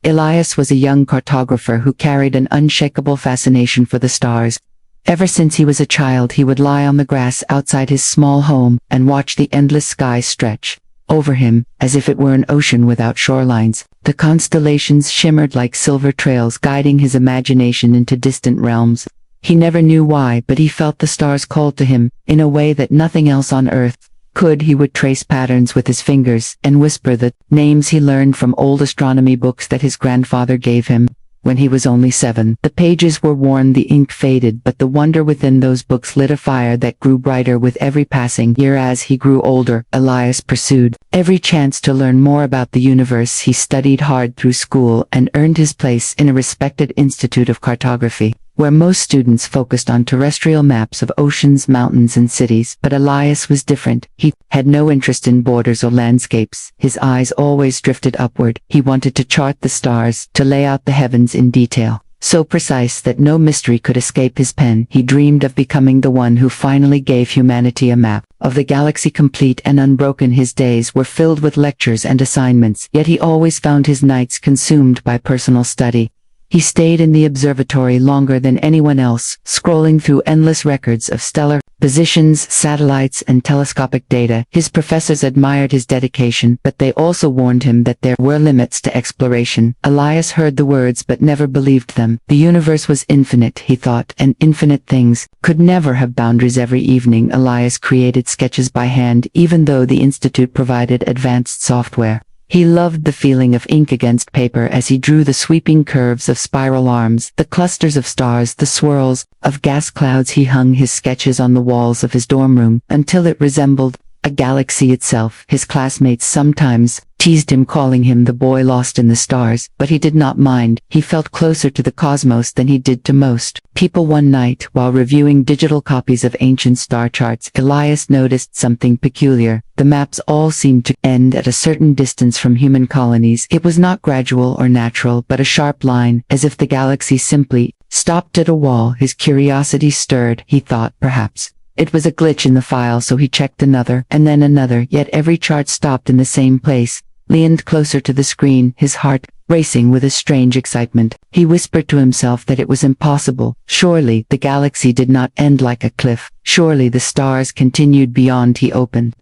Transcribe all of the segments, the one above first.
Elias was a young cartographer who carried an unshakable fascination for the stars. Ever since he was a child, he would lie on the grass outside his small home and watch the endless sky stretch over him, as if it were an ocean without shorelines. The constellations shimmered like silver trails, guiding his imagination into distant realms. He never knew why, but he felt the stars called to him, in a way that nothing else on earth could. He would trace patterns with his fingers, and whisper the names he learned from old astronomy books that his grandfather gave him when he was only 7. The pages were worn, the ink faded, but the wonder within those books lit a fire that grew brighter with every passing year. As he grew older, Elias pursued every chance to learn more about the universe. He studied hard through school and earned his place in a respected institute of cartography, where most students focused on terrestrial maps of oceans, mountains, and cities. But Elias was different. He had no interest in borders or landscapes. His eyes always drifted upward. He wanted to chart the stars, to lay out the heavens in detail, so precise that no mystery could escape his pen. He dreamed of becoming the one who finally gave humanity a map of the galaxy, complete and unbroken. His days were filled with lectures and assignments, yet he always found his nights consumed by personal study. He stayed in the observatory longer than anyone else, scrolling through endless records of stellar positions, satellites, and telescopic data. His professors admired his dedication, but they also warned him that there were limits to exploration. Elias heard the words but never believed them. The universe was infinite, he thought, and infinite things could never have boundaries. Every evening, Elias created sketches by hand, even though the institute provided advanced software. He loved the feeling of ink against paper as he drew the sweeping curves of spiral arms, the clusters of stars, the swirls of gas clouds. He hung his sketches on the walls of his dorm room until it resembled a galaxy itself. His classmates sometimes teased him, calling him the boy lost in the stars, but he did not mind. He felt closer to the cosmos than he did to most people. One night, while reviewing digital copies of ancient star charts, Elias noticed something peculiar. The maps all seemed to end at a certain distance from human colonies. It was not gradual or natural, but a sharp line, as if the galaxy simply stopped at a wall. His curiosity stirred. He thought perhaps it was a glitch in the file, so he checked another, and then another, yet every chart stopped in the same place. Leaned closer to the screen, his heart racing with a strange excitement. He whispered to himself that it was impossible. Surely the galaxy did not end like a cliff. Surely the stars continued beyond. He opened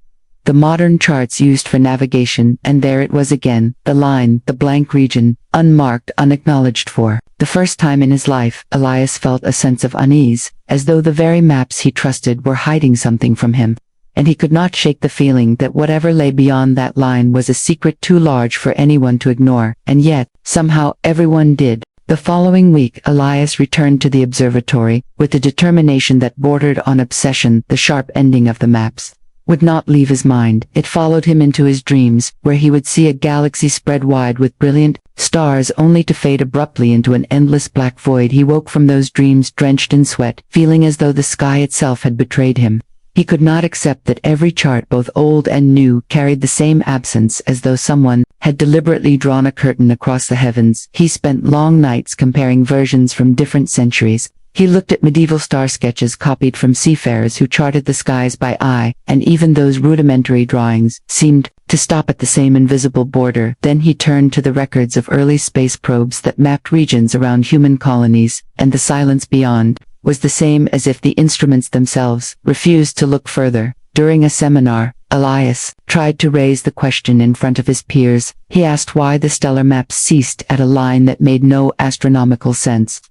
the modern charts used for navigation, and there it was again, the line, the blank region, unmarked, unacknowledged for. The first time in his life, Elias felt a sense of unease, as though the very maps he trusted were hiding something from him. And he could not shake the feeling that whatever lay beyond that line was a secret too large for anyone to ignore. And yet, somehow, everyone did. The following week, Elias returned to the observatory with a determination that bordered on obsession. The sharp ending of the maps would not leave his mind. It followed him into his dreams, where he would see a galaxy spread wide with brilliant stars, only to fade abruptly into an endless black void. He woke from those dreams drenched in sweat, feeling as though the sky itself had betrayed him. He could not accept that every chart, both old and new, carried the same absence, as though someone had deliberately drawn a curtain across the heavens. He spent long nights comparing versions from different centuries. He looked at medieval star sketches copied from seafarers who charted the skies by eye, and even those rudimentary drawings seemed to stop at the same invisible border. Then he turned to the records of early space probes that mapped regions around human colonies, and the silence beyond was the same, as if the instruments themselves refused to look further. During a seminar, Elias tried to raise the question in front of his peers. He asked why the stellar maps ceased at a line that made no astronomical sense.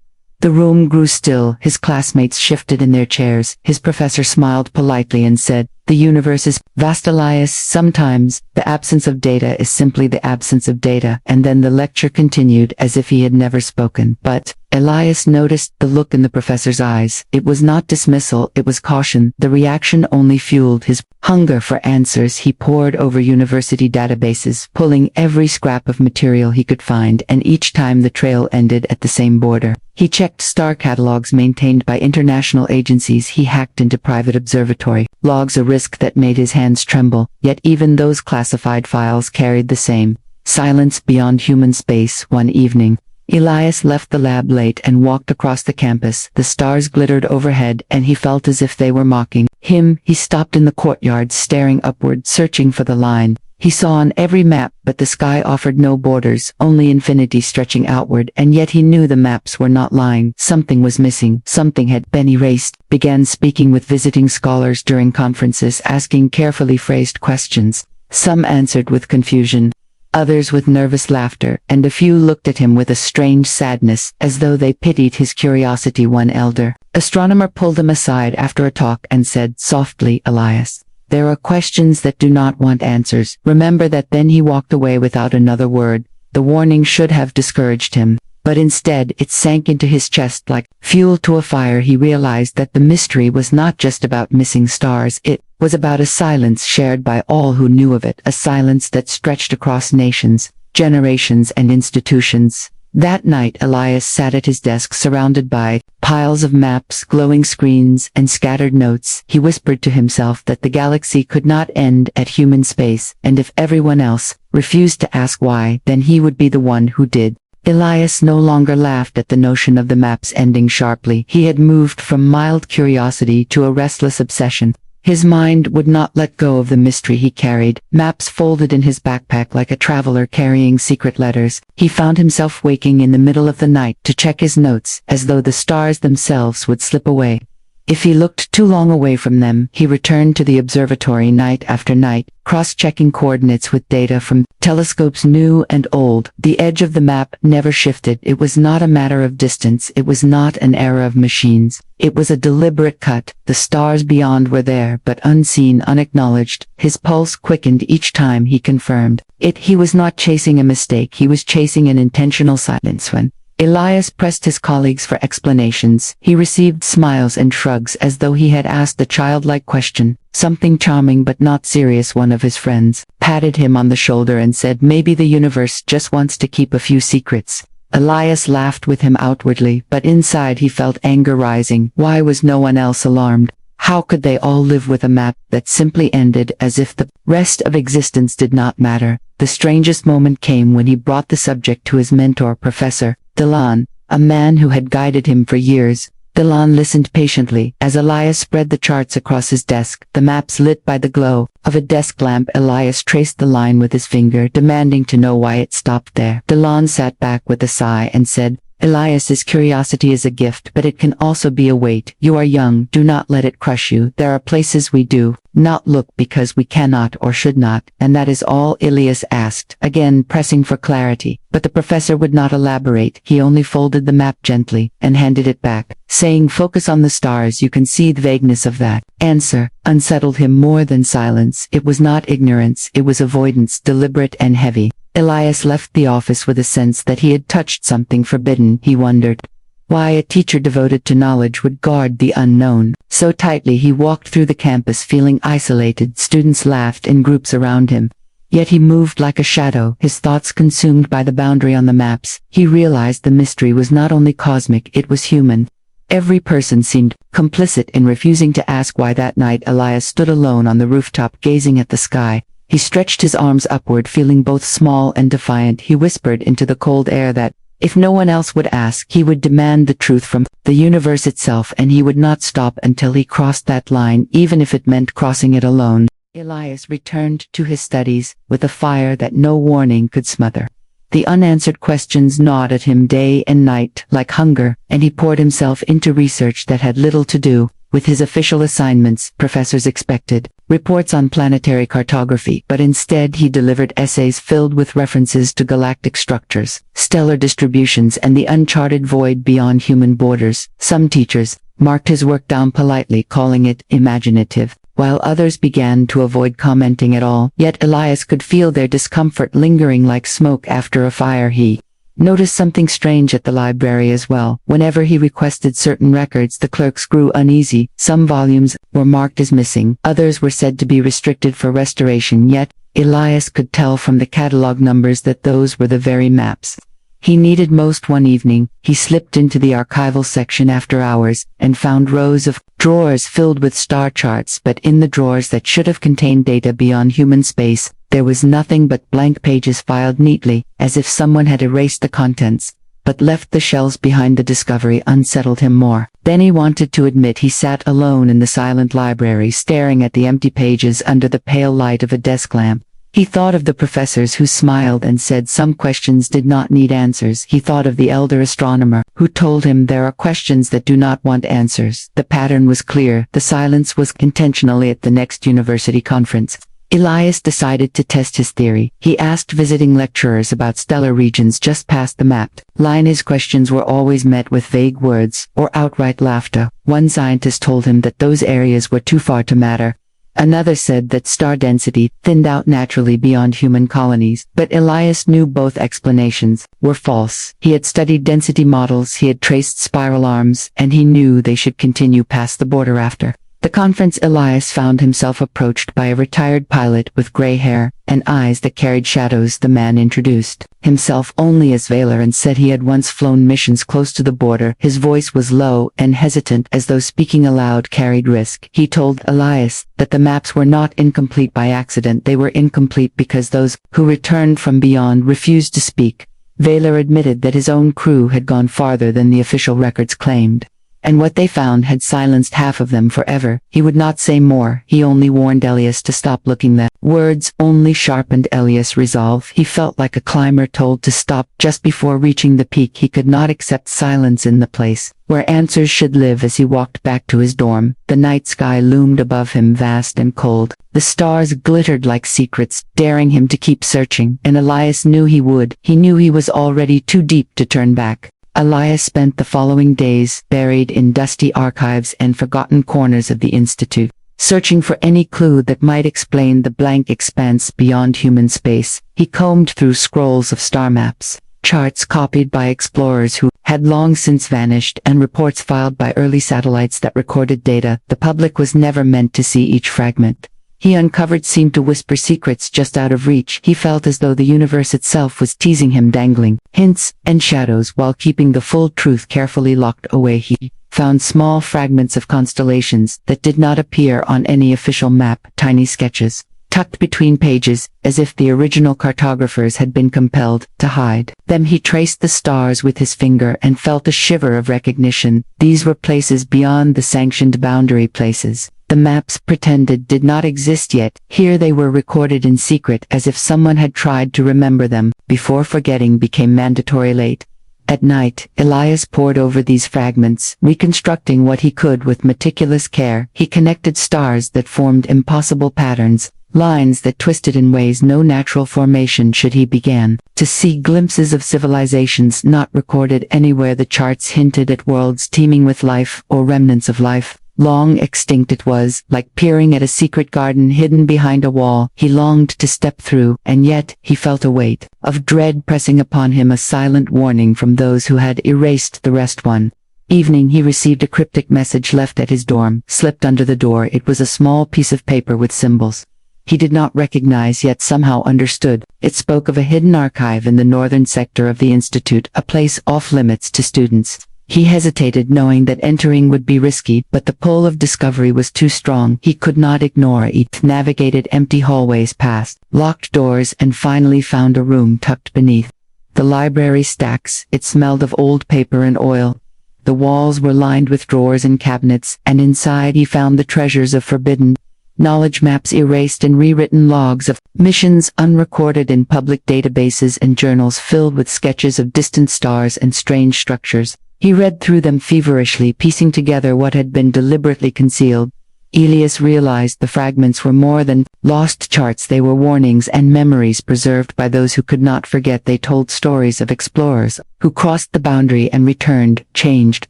The room grew still. His classmates shifted in their chairs. His professor smiled politely and said, "The universe is vast, Elias. Sometimes the absence of data is simply the absence of data." And then the lecture continued as if he had never spoken. But Elias noticed the look in the professor's eyes. It was not dismissal, it was caution. The reaction only fueled his hunger for answers. He pored over university databases, pulling every scrap of material he could find, and each time the trail ended at the same border. He checked star catalogs maintained by international agencies. He hacked into private observatory logs, a risk that made his hands tremble. Yet even those classified files carried the same silence beyond human space. One evening, Elias left the lab late and walked across the campus. The stars glittered overhead, and he felt as if they were mocking him. He stopped in the courtyard, staring upward, searching for the line He saw on every map, but the sky offered no borders, only infinity stretching outward, and yet he knew the maps were not lying. Something was missing, something had been erased. Began speaking with visiting scholars during conferences, asking carefully phrased questions. Some answered with confusion, others with nervous laughter, and a few looked at him with a strange sadness, as though they pitied his curiosity. One elder astronomer pulled him aside after a talk and said softly, "Elias, there are questions that do not want answers. Remember that." Then he walked away without another word. The warning should have discouraged him, but instead it sank into his chest like fuel to a fire. He realized that the mystery was not just about missing stars, it was about a silence shared by all who knew of it, a silence that stretched across nations, generations, and institutions. That night Elias sat at his desk surrounded by piles of maps, glowing screens, and scattered notes. He whispered to himself that the galaxy could not end at human space, and if everyone else refused to ask why, then he would be the one who did. Elias no longer laughed at the notion of the maps ending sharply. He had moved from mild curiosity to a restless obsession. His mind would not let go of the mystery he carried, maps folded in his backpack like a traveler carrying secret letters. He found himself waking in the middle of the night to check his notes, as though the stars themselves would slip away. If he looked too long away from them, he returned to the observatory night after night, cross-checking coordinates with data from telescopes new and old. The edge of the map never shifted. It was not a matter of distance. It was not an error of machines. It was a deliberate cut. The stars beyond were there, but unseen, unacknowledged. His pulse quickened each time he confirmed it. He was not chasing a mistake. He was chasing an intentional silence. When Elias pressed his colleagues for explanations, he received smiles and shrugs as though he had asked a childlike question. Something charming but not serious. One of his friends patted him on the shoulder and said, "Maybe the universe just wants to keep a few secrets." Elias laughed with him outwardly, but inside he felt anger rising. Why was no one else alarmed? How could they all live with a map that simply ended, as if the rest of existence did not matter? The strangest moment came when he brought the subject to his mentor, Professor Delon, a man who had guided him for years. Delon listened patiently as Elias spread the charts across his desk, the maps lit by the glow of a desk lamp. Elias traced the line with his finger, demanding to know why it stopped there. Delon sat back with a sigh and said, "Elias's curiosity is a gift, but it can also be a weight. You are young, do not let it crush you. There are places we do not look because we cannot or should not, and that is all." Elias asked, again pressing for clarity, but the professor would not elaborate. He only folded the map gently and handed it back, saying, "Focus on the stars. You can see the vagueness of that answer." Unsettled him more than silence. It was not ignorance, it was avoidance, deliberate and heavy. Elias left the office with a sense that he had touched something forbidden. He wondered why a teacher devoted to knowledge would guard the unknown so tightly. He walked through the campus feeling isolated. Students laughed in groups around him. Yet he moved like a shadow, his thoughts consumed by the boundary on the maps. He realized the mystery was not only cosmic, it was human. Every person seemed complicit in refusing to ask why. That night Elias stood alone on the rooftop gazing at the sky. He stretched his arms upward, feeling both small and defiant. He whispered into the cold air that, if no one else would ask, he would demand the truth from the universe itself, and he would not stop until he crossed that line, even if it meant crossing it alone. Elias returned to his studies with a fire that no warning could smother. The unanswered questions gnawed at him day and night like hunger, and he poured himself into research that had little to do with his official assignments. Professors expected reports on planetary cartography, but instead he delivered essays filled with references to galactic structures, stellar distributions, and the uncharted void beyond human borders. Some teachers marked his work down politely, calling it imaginative, while others began to avoid commenting at all. Yet Elias could feel their discomfort lingering like smoke after a fire. He noticed something strange at the library as well. Whenever he requested certain records, the clerks grew uneasy. Some volumes were marked as missing, others were said to be restricted for restoration, yet Elias could tell from the catalog numbers that those were the very maps he needed most. One evening, he slipped into the archival section after hours and found rows of drawers filled with star charts, but in the drawers that should have contained data beyond human space, there was nothing but blank pages filed neatly, as if someone had erased the contents, but left the shells behind. The discovery unsettled him more than he wanted to admit. He sat alone in the silent library, staring at the empty pages under the pale light of a desk lamp. He thought of the professors who smiled and said some questions did not need answers. He thought of the elder astronomer who told him there are questions that do not want answers. The pattern was clear. The silence was intentionally at the next university conference. Elias decided to test his theory. He asked visiting lecturers about stellar regions just past the mapped line. His questions were always met with vague words or outright laughter. One scientist told him that those areas were too far to matter. Another said that star density thinned out naturally beyond human colonies, but Elias knew both explanations were false. He had studied density models, he had traced spiral arms, and he knew they should continue past the border after the conference. Elias found himself approached by a retired pilot with gray hair and eyes that carried shadows. The man introduced himself only as Valor and said he had once flown missions close to the border. His voice was low and hesitant, as though speaking aloud carried risk. He told Elias that the maps were not incomplete by accident. They were incomplete because those who returned from beyond refused to speak. Valor admitted that his own crew had gone farther than the official records claimed, and what they found had silenced half of them forever. He would not say more. He only warned Elias to stop looking. The words only sharpened Elias' resolve. He felt like a climber told to stop just before reaching the peak. He could not accept silence in the place where answers should live. As he walked back to his dorm, the night sky loomed above him, vast and cold. The stars glittered like secrets, daring him to keep searching, and Elias knew he would. He knew he was already too deep to turn back. Elias spent the following days buried in dusty archives and forgotten corners of the Institute, searching for any clue that might explain the blank expanse beyond human space. He combed through scrolls of star maps, charts copied by explorers who had long since vanished, and reports filed by early satellites that recorded data the public was never meant to see. Each fragment he uncovered seemed to whisper secrets just out of reach. He felt as though the universe itself was teasing him, dangling hints and shadows while keeping the full truth carefully locked away. He found small fragments of constellations that did not appear on any official map, tiny sketches tucked between pages, as if the original cartographers had been compelled to hide them. He traced the stars with his finger and felt a shiver of recognition. These were places beyond the sanctioned boundary, places the maps pretended did not exist yet. Here they were, recorded in secret, as if someone had tried to remember them before forgetting became mandatory late. At night, Elias pored over these fragments, reconstructing what he could with meticulous care. He connected stars that formed impossible patterns, lines that twisted in ways no natural formation should. He began to see glimpses of civilizations not recorded anywhere. The charts hinted at worlds teeming with life, or remnants of life long extinct. It was like peering at a secret garden hidden behind a wall he longed to step through, and yet he felt a weight of dread pressing upon him, a silent warning from those who had erased the rest. One evening he received a cryptic message left at his dorm, slipped under the door. It was a small piece of paper with symbols he did not recognize, yet somehow understood. It spoke of a hidden archive in the northern sector of the Institute, a place off limits to students. He hesitated, knowing that entering would be risky, but the pull of discovery was too strong. He could not ignore it. Navigated empty hallways, past locked doors, and finally found a room tucked beneath the library stacks. It smelled of old paper and oil. The walls were lined with drawers and cabinets, and inside he found the treasures of forbidden knowledge, maps erased and rewritten, logs of missions unrecorded in public databases, and journals filled with sketches of distant stars and strange structures. He read through them feverishly, piecing together what had been deliberately concealed. Elias realized the fragments were more than lost charts. They were warnings and memories preserved by those who could not forget. They told stories of explorers who crossed the boundary and returned, changed,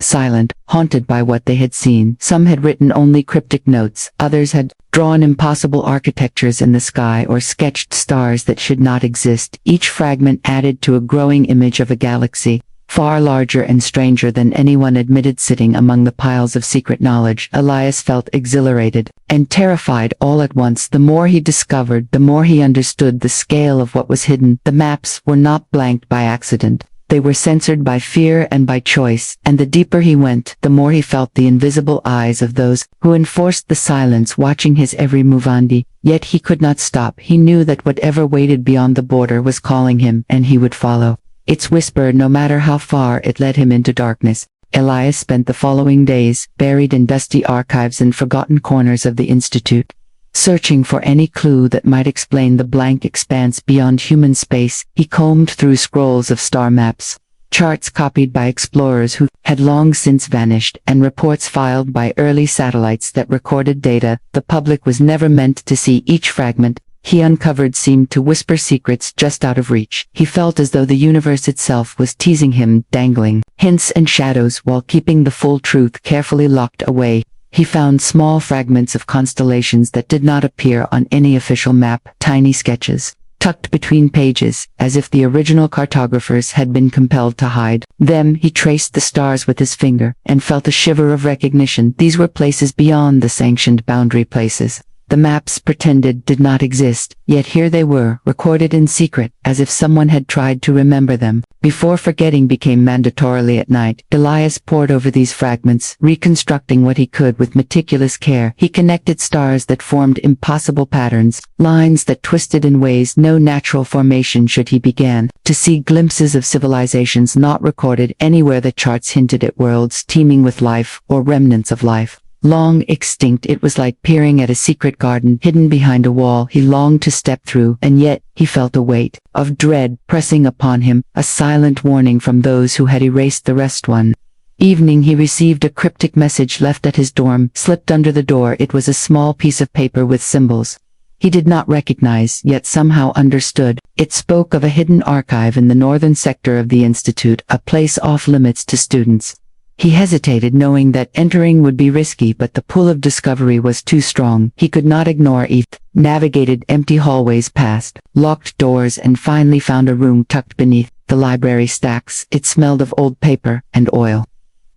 silent, haunted by what they had seen. Some had written only cryptic notes, others had drawn impossible architectures in the sky or sketched stars that should not exist. Each fragment added to a growing image of a galaxy far larger and stranger than anyone admitted. Sitting among the piles of secret knowledge, Elias felt exhilarated and terrified all at once. The more he discovered, the more he understood the scale of what was hidden. The maps were not blanked by accident. They were censored by fear and by choice, and the deeper he went, the more he felt the invisible eyes of those who enforced the silence, watching his every move. Yet he could not stop. He knew that whatever waited beyond the border was calling him, and he would follow its whisper, no matter how far it led him into darkness. Elias spent the following days buried in dusty archives and forgotten corners of the Institute, Searching for any clue that might explain the blank expanse beyond human space, he combed through scrolls of star maps, charts copied by explorers who had long since vanished, and reports filed by early satellites that recorded data the public was never meant to see. Each fragment he uncovered seemed to whisper secrets just out of reach. He felt as though the universe itself was teasing him, dangling hints and shadows while keeping the full truth carefully locked away. He found small fragments of constellations that did not appear on any official map, tiny sketches, tucked between pages, as if the original cartographers had been compelled to hide them. He traced the stars with his finger, and felt a shiver of recognition. These were places beyond the sanctioned boundary places the maps pretended did not exist, yet here they were, recorded in secret, as if someone had tried to remember them. Before forgetting became mandatorily at night, Elias pored over these fragments, reconstructing what he could with meticulous care. He connected stars that formed impossible patterns, lines that twisted in ways no natural formation should. He began to see glimpses of civilizations not recorded anywhere. The charts hinted at worlds teeming with life, or remnants of life long extinct. It was like peering at a secret garden hidden behind a wall he longed to step through, and yet he felt a weight of dread pressing upon him, a silent warning from those who had erased the rest. One evening he received a cryptic message left at his dorm. Slipped under the door, it was a small piece of paper with symbols he did not recognize, yet somehow understood. It spoke of a hidden archive in the northern sector of the institute, a place off limits to students. He hesitated, knowing that entering would be risky, but the pull of discovery was too strong. He could not ignore it. Navigated empty hallways, past locked doors, and finally found a room tucked beneath the library stacks. It smelled of old paper and oil.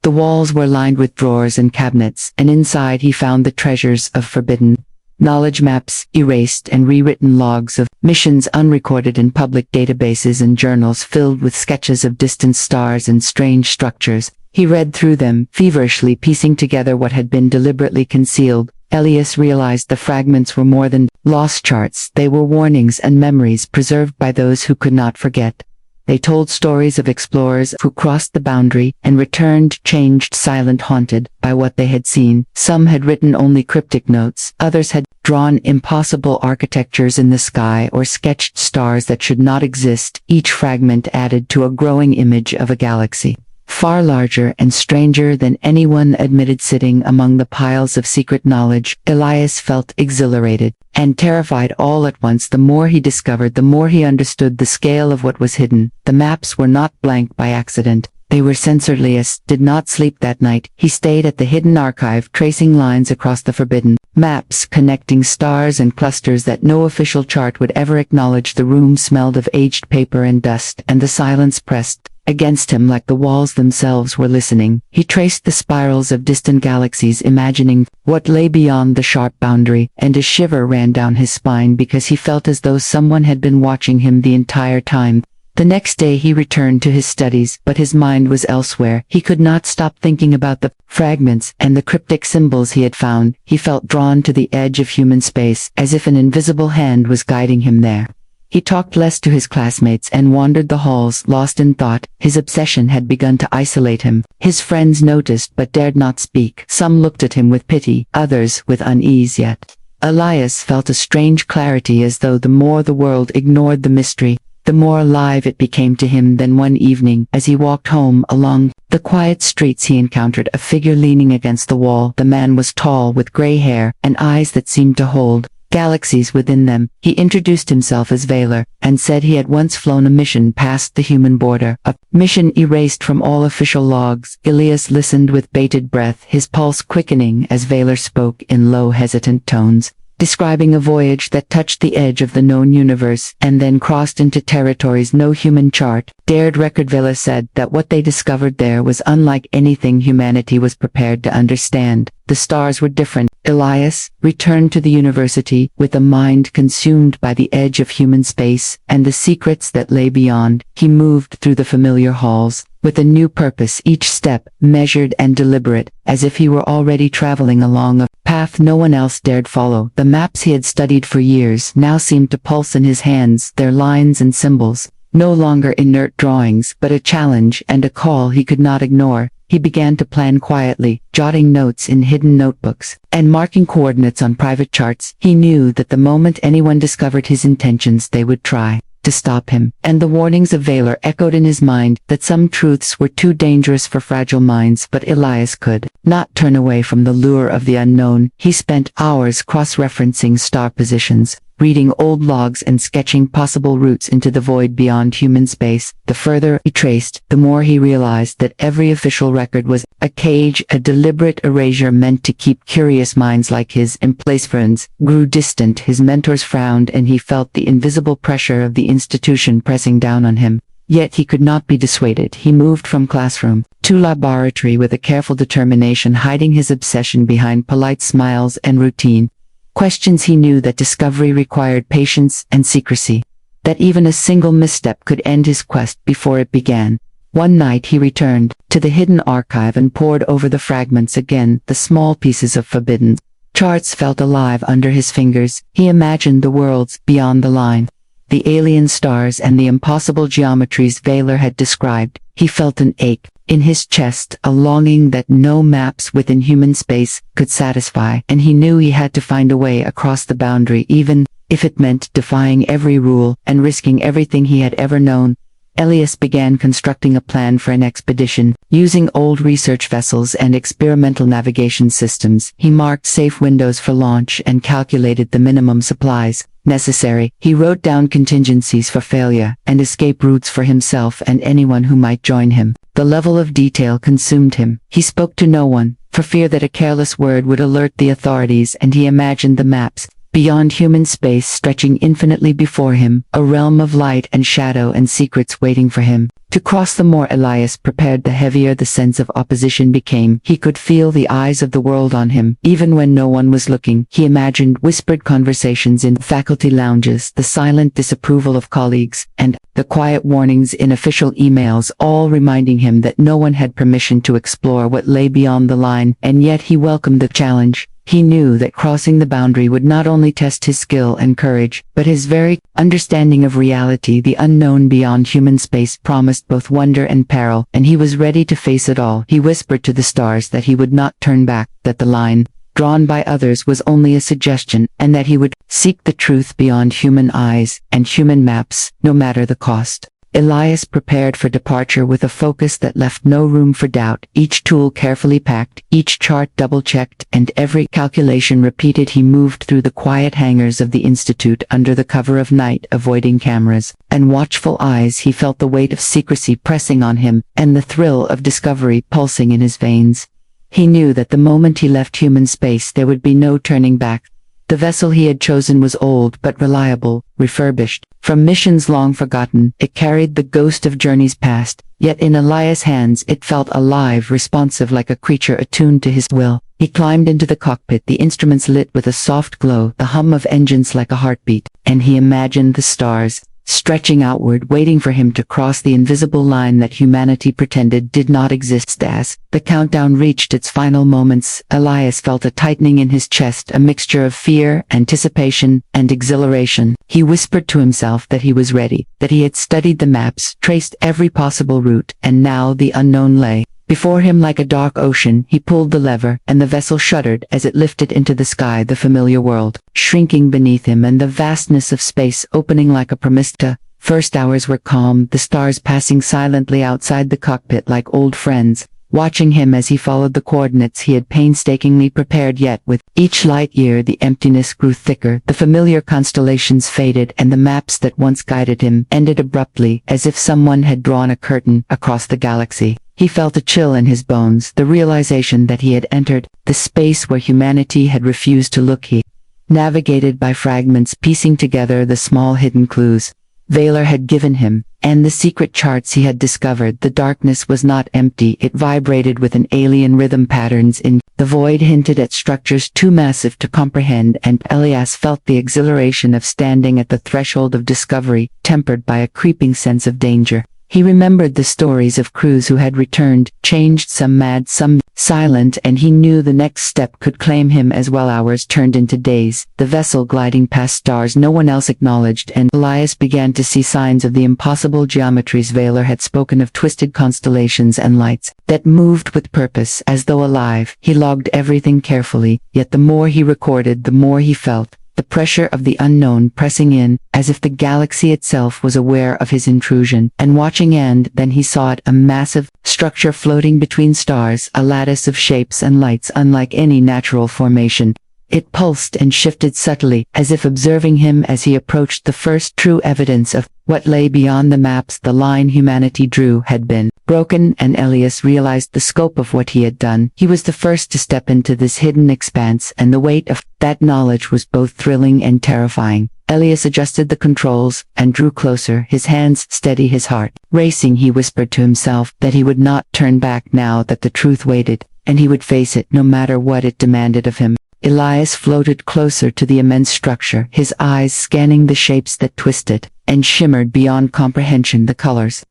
The walls were lined with drawers and cabinets, and inside he found the treasures of forbidden knowledge, maps erased and rewritten, logs of missions unrecorded in public databases, and journals filled with sketches of distant stars and strange structures. He read through them, feverishly piecing together what had been deliberately concealed. Elias realized the fragments were more than lost charts. They were warnings and memories preserved by those who could not forget. They told stories of explorers who crossed the boundary and returned, changed, silent, haunted by what they had seen. Some had written only cryptic notes, others had drawn impossible architectures in the sky or sketched stars that should not exist. Each fragment added to a growing image of a galaxy far larger and stranger than anyone admitted. Sitting among the piles of secret knowledge, Elias felt exhilarated and terrified all at once. The more he discovered, the more he understood the scale of what was hidden. The maps were not blank by accident. They were censored. Elias did not sleep that night. He stayed at the hidden archive, tracing lines across the forbidden maps, connecting stars and clusters that no official chart would ever acknowledge. The room smelled of aged paper and dust, and the silence pressed against him like the walls themselves were listening. He traced the spirals of distant galaxies, imagining what lay beyond the sharp boundary, and a shiver ran down his spine because he felt as though someone had been watching him the entire time. The next day he returned to his studies, but his mind was elsewhere. He could not stop thinking about the fragments and the cryptic symbols he had found. He felt drawn to the edge of human space, as if an invisible hand was guiding him there. He talked less to his classmates and wandered the halls, lost in thought. His obsession had begun to isolate him. His friends noticed but dared not speak. Some looked at him with pity, others with unease. Yet Elias felt a strange clarity, as though the more the world ignored the mystery, the more alive it became to him. Then one evening, as he walked home along the quiet streets, he encountered a figure leaning against the wall. The man was tall, with gray hair and eyes that seemed to hold galaxies within them. He introduced himself as Valor, and said he had once flown a mission past the human border, a mission erased from all official logs. Elias listened with bated breath, his pulse quickening as Valor spoke in low, hesitant tones, describing a voyage that touched the edge of the known universe and then crossed into territories no human chart dared record. Valor said that what they discovered there was unlike anything humanity was prepared to understand. The stars were different. Elias returned to the university with a mind consumed by the edge of human space and the secrets that lay beyond. He moved through the familiar halls with a new purpose, each step measured and deliberate, as if he were already traveling along a path no one else dared follow. The maps he had studied for years now seemed to pulse in his hands, their lines and symbols no longer inert drawings, but a challenge and a call he could not ignore. He began to plan quietly, jotting notes in hidden notebooks, and marking coordinates on private charts. He knew that the moment anyone discovered his intentions, they would try to stop him, and the warnings of Valor echoed in his mind that some truths were too dangerous for fragile minds, but Elias could not turn away from the lure of the unknown. He spent hours cross-referencing star positions, reading old logs and sketching possible routes into the void beyond human space. The further he traced, the more he realized that every official record was a cage, a deliberate erasure meant to keep curious minds like his in place. Friends grew distant, his mentors frowned, and he felt the invisible pressure of the institution pressing down on him. Yet he could not be dissuaded. He moved from classroom to laboratory with a careful determination, hiding his obsession behind polite smiles and routine. Questions. He knew that discovery required patience and secrecy, that even a single misstep could end his quest before it began. One night he returned to the hidden archive and pored over the fragments again. The small pieces of forbidden charts felt alive under his fingers. He imagined the worlds beyond the line, the alien stars and the impossible geometries Valor had described. He felt an ache in his chest, a longing that no maps within human space could satisfy, and he knew he had to find a way across the boundary, even if it meant defying every rule and risking everything he had ever known. Elias began constructing a plan for an expedition. Using old research vessels and experimental navigation systems, he marked safe windows for launch and calculated the minimum supplies necessary. He wrote down contingencies for failure and escape routes for himself and anyone who might join him. The level of detail consumed him. He spoke to no one, for fear that a careless word would alert the authorities, and he imagined the maps beyond human space stretching infinitely before him, a realm of light and shadow and secrets waiting for him to cross. The more Elias prepared, the heavier the sense of opposition became. He could feel the eyes of the world on him, even when no one was looking. He imagined whispered conversations in faculty lounges, the silent disapproval of colleagues, and the quiet warnings in official emails, all reminding him that no one had permission to explore what lay beyond the line. And yet he welcomed the challenge. He knew that crossing the boundary would not only test his skill and courage, but his very understanding of reality. The unknown beyond human space promised both wonder and peril, and he was ready to face it all. He whispered to the stars that he would not turn back, that the line drawn by others was only a suggestion, and that he would seek the truth beyond human eyes and human maps, no matter the cost. Elias prepared for departure with a focus that left no room for doubt, each tool carefully packed, each chart double-checked, and every calculation repeated. He moved through the quiet hangars of the Institute under the cover of night, avoiding cameras and watchful eyes. He felt the weight of secrecy pressing on him, and the thrill of discovery pulsing in his veins. He knew that the moment he left human space there would be no turning back. The vessel he had chosen was old but reliable, refurbished from missions long forgotten. It carried the ghost of journeys past, yet in Elias' hands it felt alive, responsive, like a creature attuned to his will. He climbed into the cockpit, the instruments lit with a soft glow, the hum of engines like a heartbeat, and he imagined the stars stretching outward, waiting for him to cross the invisible line that humanity pretended did not exist. As the countdown reached its final moments, Elias felt a tightening in his chest, a mixture of fear, anticipation, and exhilaration. He whispered to himself that he was ready, that he had studied the maps, traced every possible route, and now the unknown lay before him like a dark ocean. He pulled the lever, and the vessel shuddered as it lifted into the sky, the familiar world shrinking beneath him, and the vastness of space opening like a promise. First hours were calm, the stars passing silently outside the cockpit like old friends, watching him as he followed the coordinates he had painstakingly prepared. Yet with each light year the emptiness grew thicker, the familiar constellations faded, and the maps that once guided him ended abruptly, as if someone had drawn a curtain across the galaxy. He felt a chill in his bones, the realization that he had entered the space where humanity had refused to look. He navigated by fragments, piecing together the small hidden clues Valor had given him, and the secret charts he had discovered. The darkness was not empty, it vibrated with an alien rhythm. Patterns in the void hinted at structures too massive to comprehend, and Elias felt the exhilaration of standing at the threshold of discovery, tempered by a creeping sense of danger. He remembered the stories of crews who had returned, changed, some mad, some silent, and he knew the next step could claim him as well. Hours turned into days, the vessel gliding past stars no one else acknowledged, and Elias began to see signs of the impossible geometries. Valor had spoken of twisted constellations and lights that moved with purpose, as though alive. He logged everything carefully, yet the more he recorded, the more he felt the pressure of the unknown pressing in, as if the galaxy itself was aware of his intrusion and watching. And then he saw it, a massive structure floating between stars, a lattice of shapes and lights unlike any natural formation. It pulsed and shifted subtly, as if observing him as he approached. The first true evidence of what lay beyond the maps the line humanity drew had been broken, and Elias realized the scope of what he had done. He was the first to step into this hidden expanse, and the weight of that knowledge was both thrilling and terrifying. Elias adjusted the controls and drew closer, his hands steady, his heart racing. He whispered to himself that he would not turn back now that the truth waited, and he would face it no matter what it demanded of him. Elias floated closer to the immense structure, his eyes scanning the shapes that twisted and shimmered beyond comprehension. The colors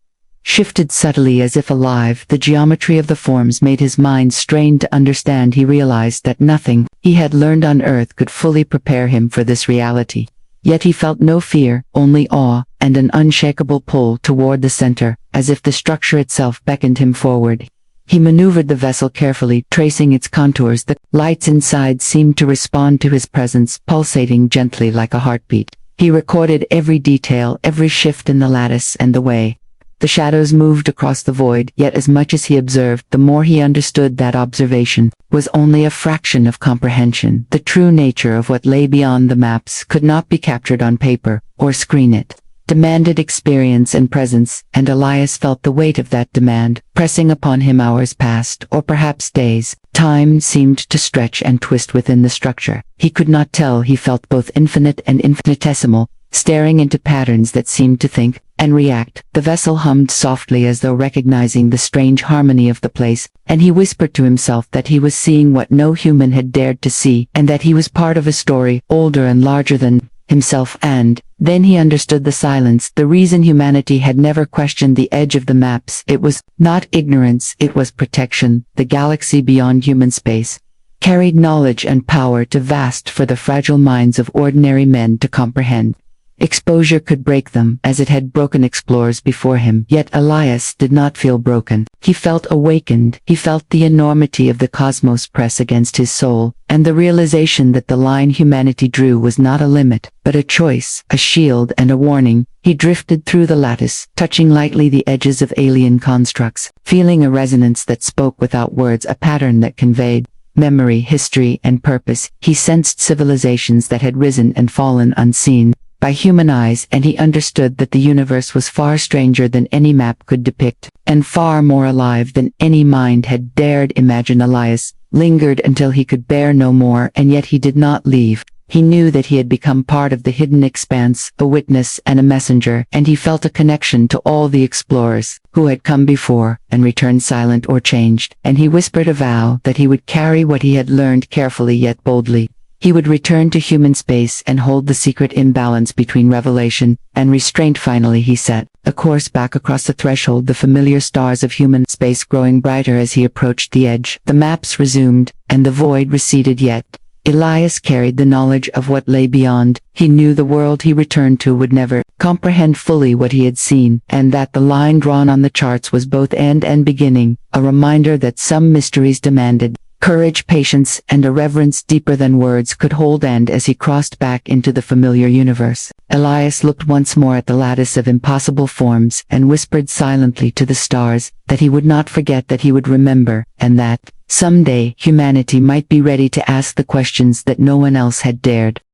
shifted subtly as if alive. The geometry of the forms made his mind strain to understand. He realized that nothing he had learned on Earth could fully prepare him for this reality. Yet he felt no fear, only awe, and an unshakable pull toward the center, as if the structure itself beckoned him forward. He maneuvered the vessel carefully, tracing its contours. The lights inside seemed to respond to his presence, pulsating gently like a heartbeat. He recorded every detail, every shift in the lattice and the way the shadows moved across the void. Yet as much as he observed, the more he understood that observation was only a fraction of comprehension. The true nature of what lay beyond the maps could not be captured on paper or screen. It demanded experience and presence, and Elias felt the weight of that demand pressing upon him. Hours passed, or perhaps days. Time seemed to stretch and twist within the structure. He could not tell. He felt both infinite and infinitesimal, staring into patterns that seemed to think and react. The vessel hummed softly as though recognizing the strange harmony of the place, and he whispered to himself that he was seeing what no human had dared to see, and that he was part of a story older and larger than himself. And then he understood the silence, the reason humanity had never questioned the edge of the maps. It was not ignorance, it was protection. The galaxy beyond human space carried knowledge and power too vast for the fragile minds of ordinary men to comprehend. Exposure could break them, as it had broken explorers before him. Yet Elias did not feel broken. He felt awakened. He felt the enormity of the cosmos press against his soul, and the realization that the line humanity drew was not a limit, but a choice, a shield and a warning. He drifted through the lattice, touching lightly the edges of alien constructs, feeling a resonance that spoke without words, a pattern that conveyed memory, history, and purpose. He sensed civilizations that had risen and fallen unseen by human eyes, and he understood that the universe was far stranger than any map could depict, and far more alive than any mind had dared imagine. Elias lingered until he could bear no more, and yet he did not leave. He knew that he had become part of the hidden expanse, a witness and a messenger, and he felt a connection to all the explorers who had come before and returned silent or changed. And he whispered a vow that he would carry what he had learned carefully yet boldly. He would return to human space and hold the secret imbalance between revelation and restraint. Finally he set a course back across the threshold, the familiar stars of human space growing brighter as he approached the edge. The maps resumed, and the void receded, yet Elias carried the knowledge of what lay beyond. He knew the world he returned to would never comprehend fully what he had seen, and that the line drawn on the charts was both end and beginning, a reminder that some mysteries demanded courage, patience, and a reverence deeper than words could hold. And as he crossed back into the familiar universe, Elias looked once more at the lattice of impossible forms and whispered silently to the stars that he would not forget, that he would remember, and that someday humanity might be ready to ask the questions that no one else had dared.